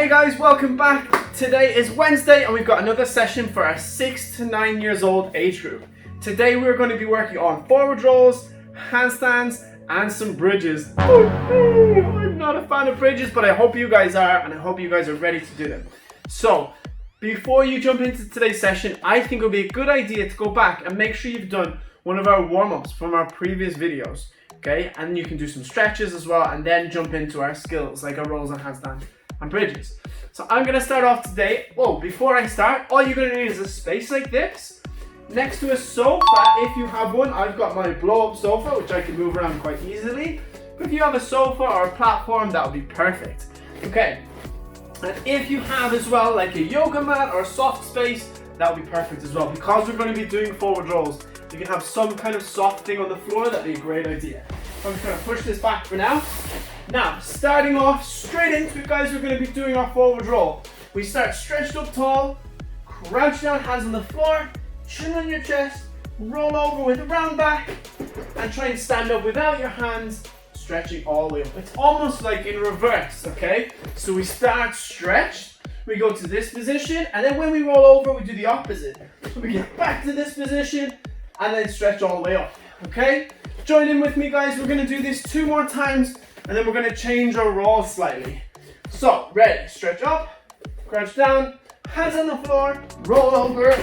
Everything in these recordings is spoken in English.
Hey guys, welcome back. Today is Wednesday and we've got another session for our 6 to 9 years old age group. Today we're going to be working on forward rolls, handstands and some bridges. I'm not a fan of bridges, but I hope you guys are, and I hope you guys are ready to do them. So before you jump into today's session, I think it would be a good idea to go back and make sure you've done one of our warm-ups from our previous videos. Okay, and you can do some stretches as well and then jump into our skills like our rolls and handstands and bridges. So I'm going to start off today. Before I start, all you're going to need is a space like this next to a sofa. If you have one, I've got my blow-up sofa which I can move around quite easily. But if you have a sofa or a platform, that would be perfect. Okay, and if you have as well like a yoga mat or a soft space, that would be perfect as well. Because we're going to be doing forward rolls, you can have some kind of soft thing on the floor. That'd be a great idea. I'm just going to push this back for now. Now, starting off straight into it, guys, we're going to be doing our forward roll. We start stretched up tall, crouch down, hands on the floor, chin on your chest, roll over with a round back, and try and stand up without your hands, stretching all the way up. It's almost like in reverse, okay? So we start stretched, we go to this position, and then when we roll over, we do the opposite. So we get back to this position, and then stretch all the way up, okay? Join in with me, guys. We're gonna do this 2 more times, and then we're gonna change our roll slightly. So, ready, stretch up, crouch down, hands on the floor, roll over,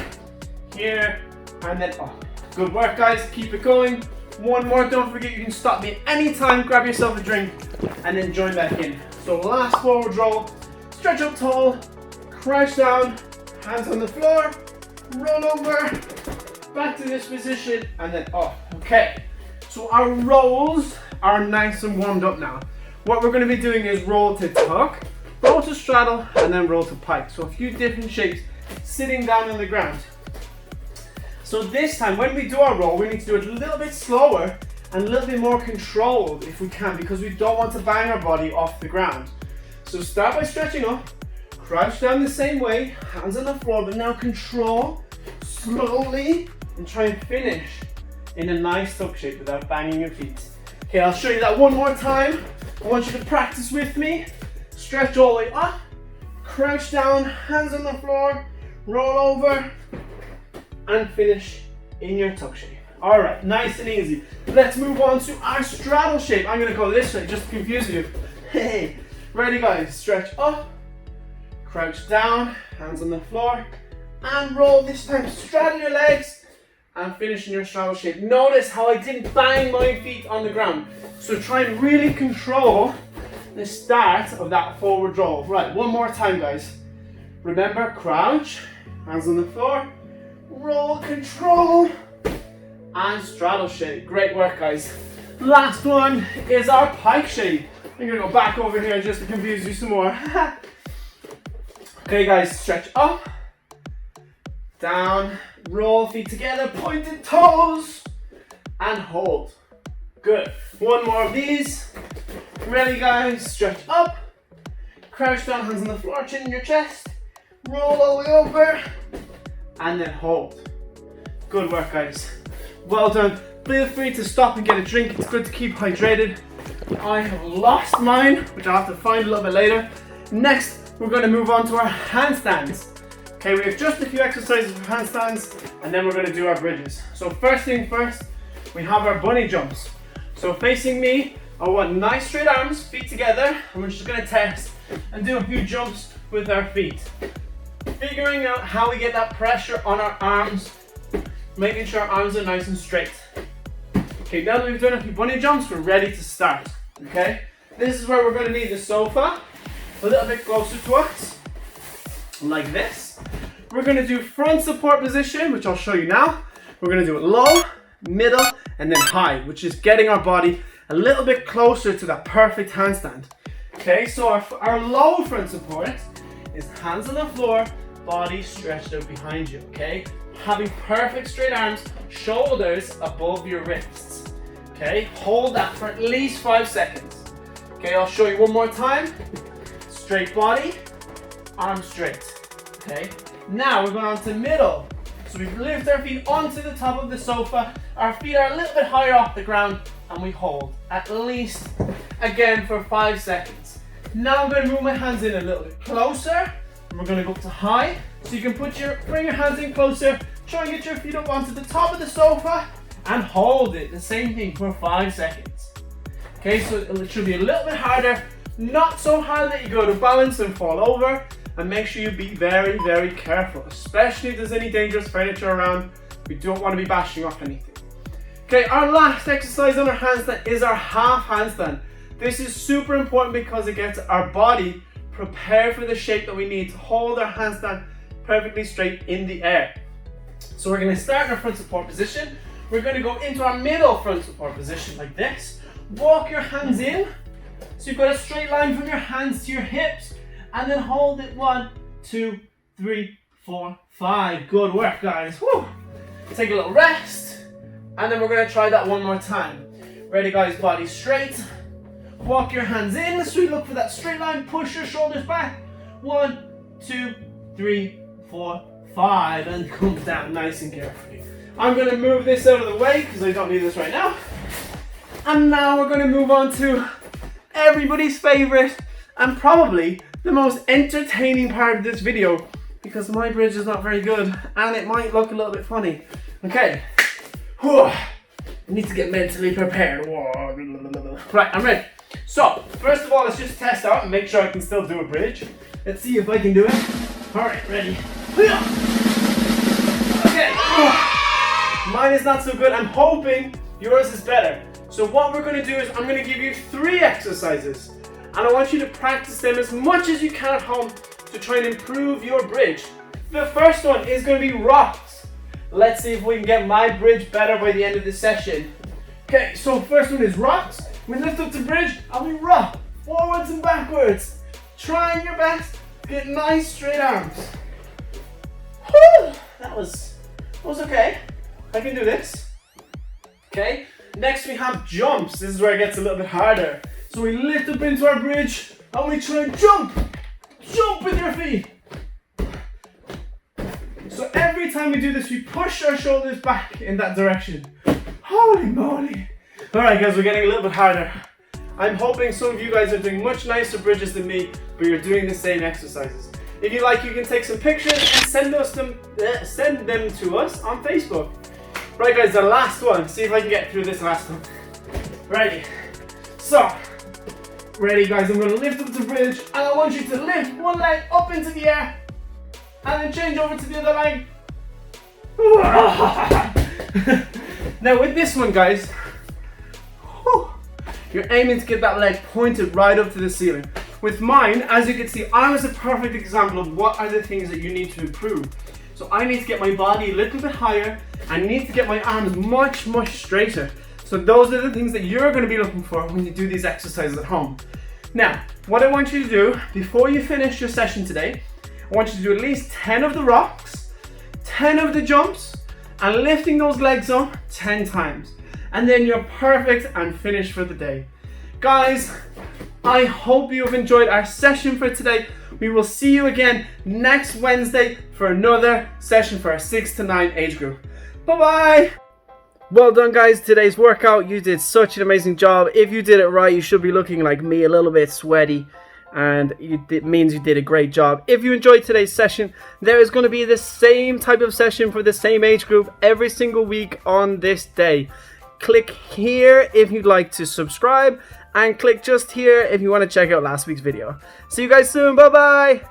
here, and then up. Good work, guys, keep it going. 1 more, don't forget you can stop me anytime, grab yourself a drink, and then join back in. So last forward roll, stretch up tall, crouch down, hands on the floor, roll over, back to this position, and then up. Okay, so our rolls are nice and warmed up now. What we're going to be doing is roll to tuck, roll to straddle, and then roll to pike. So a few different shapes, sitting down on the ground. So this time, when we do our roll, we need to do it a little bit slower and a little bit more controlled if we can, because we don't want to bang our body off the ground. So start by stretching up, crouch down the same way, hands on the floor, but now control slowly and try and finish in a nice tuck shape without banging your feet. Okay, I'll show you that 1 more time. I want you to practice with me. Stretch all the way up, crouch down, hands on the floor, roll over, and finish in your tuck shape. All right, nice and easy. Let's move on to our straddle shape. I'm gonna go this way just to confuse you. Hey, ready guys? Stretch up, crouch down, hands on the floor, and roll. This time, straddle your legs and finish in your straddle shape. Notice how I didn't bang my feet on the ground. So try and really control the start of that forward roll. Right, 1 more time, guys. Remember, crouch, hands on the floor, roll, control, and straddle shape. Great work, guys. Last one is our pike shape. I'm gonna go back over here just to confuse you some more. Okay, guys, stretch up, down, roll, feet together, pointed toes, and hold. Good. 1 more of these. Ready, guys? Stretch up, crouch down, hands on the floor, chin in your chest, roll all the way over, and then hold. Good work, guys. Well done. Feel free to stop and get a drink. It's good to keep hydrated. I have lost mine, which I'll have to find a little bit later. Next, we're going to move on to our handstands. Okay, we have just a few exercises for handstands, and then we're going to do our bridges. So first thing first, we have our bunny jumps. So facing me, I want nice straight arms, feet together, and we're just going to test and do a few jumps with our feet. Figuring out how we get that pressure on our arms, making sure our arms are nice and straight. Okay, now that we've done a few bunny jumps, we're ready to start. Okay, this is where we're going to need the sofa a little bit closer to us, like this. We're going to do front support position, which I'll show you now. We're going to do it low, middle, and then high, which is getting our body a little bit closer to that perfect handstand. Okay, so our low front support is hands on the floor, body stretched out behind you, okay? Having perfect straight arms, shoulders above your wrists. Okay, hold that for at least 5 seconds. Okay, I'll show you 1 more time. Straight body, arms straight. Okay, now we're going on to middle. So we lift our feet onto the top of the sofa. Our feet are a little bit higher off the ground, and we hold at least, again, for 5 seconds. Now I'm going to move my hands in a little bit closer. And we're going to go up to high. So you can bring your hands in closer. Try and get your feet up onto the top of the sofa. And hold it. The same thing for 5 seconds. Okay, so it should be a little bit harder. Not so hard that you go to balance and fall over. And make sure you be very, very careful. Especially if there's any dangerous furniture around. We don't want to be bashing off anything. Okay, our last exercise on our handstand is our half handstand. This is super important because it gets our body prepared for the shape that we need to hold our handstand perfectly straight in the air. So we're going to start in our front support position. We're going to go into our middle front support position like this. Walk your hands in. So you've got a straight line from your hands to your hips. And then hold it 1, 2, 3, 4, 5. Good work, guys. Woo. Take a little rest. And then we're going to try that one more time. Ready, guys? Body straight. Walk your hands in. So you look for that straight line. Push your shoulders back. 1, 2, 3, 4, 5. And come down nice and carefully. I'm going to move this out of the way because I don't need this right now. And now we're going to move on to everybody's favorite and probably the most entertaining part of this video because my bridge is not very good and it might look a little bit funny. Okay. I need to get mentally prepared. Right, I'm ready. So, first of all, let's just test out and make sure I can still do a bridge. Let's see if I can do it. Alright, ready. Okay. Mine is not so good. I'm hoping yours is better. So what we're going to do is I'm going to give you 3 exercises. And I want you to practice them as much as you can at home to try and improve your bridge. The first one is going to be rocks. Let's see if we can get my bridge better by the end of this session. Okay, so first one is rocks. We lift up the bridge and we rock forwards and backwards. Trying your best to get nice straight arms. Whew, that was okay. I can do this. Okay, next we have jumps. This is where it gets a little bit harder. So we lift up into our bridge and we try and jump. Jump with your feet. So every time we do this, we push our shoulders back in that direction. Holy moly. Alright guys, we're getting a little bit harder. I'm hoping some of you guys are doing much nicer bridges than me, but you're doing the same exercises. If you like, you can take some pictures and send them to us on Facebook. Right guys, the last one. See if I can get through this last one. Ready. So, ready guys, I'm going to lift up the bridge and I want you to lift one leg up into the air and then change over to the other leg. Now with this one guys, you're aiming to get that leg pointed right up to the ceiling. With mine, as you can see, I was a perfect example of what are the things that you need to improve. So I need to get my body a little bit higher. I need to get my arms much, much straighter. So those are the things that you're going to be looking for when you do these exercises at home. Now, what I want you to do before you finish your session today, I want you to do at least 10 of the rocks, 10 of the jumps, and lifting those legs up 10 times. And then you're perfect and finished for the day. Guys, I hope you have enjoyed our session for today. We will see you again next Wednesday for another session for our 6 to 9 age group. Bye-bye. Well done guys, today's workout. You did such an amazing job. If you did it right, you should be looking like me, a little bit sweaty. And it means you did a great job. If you enjoyed today's session, there is going to be the same type of session for the same age group every single week on this day. Click here if you'd like to subscribe, and click just here if you want to check out last week's video. See you guys soon. Bye bye.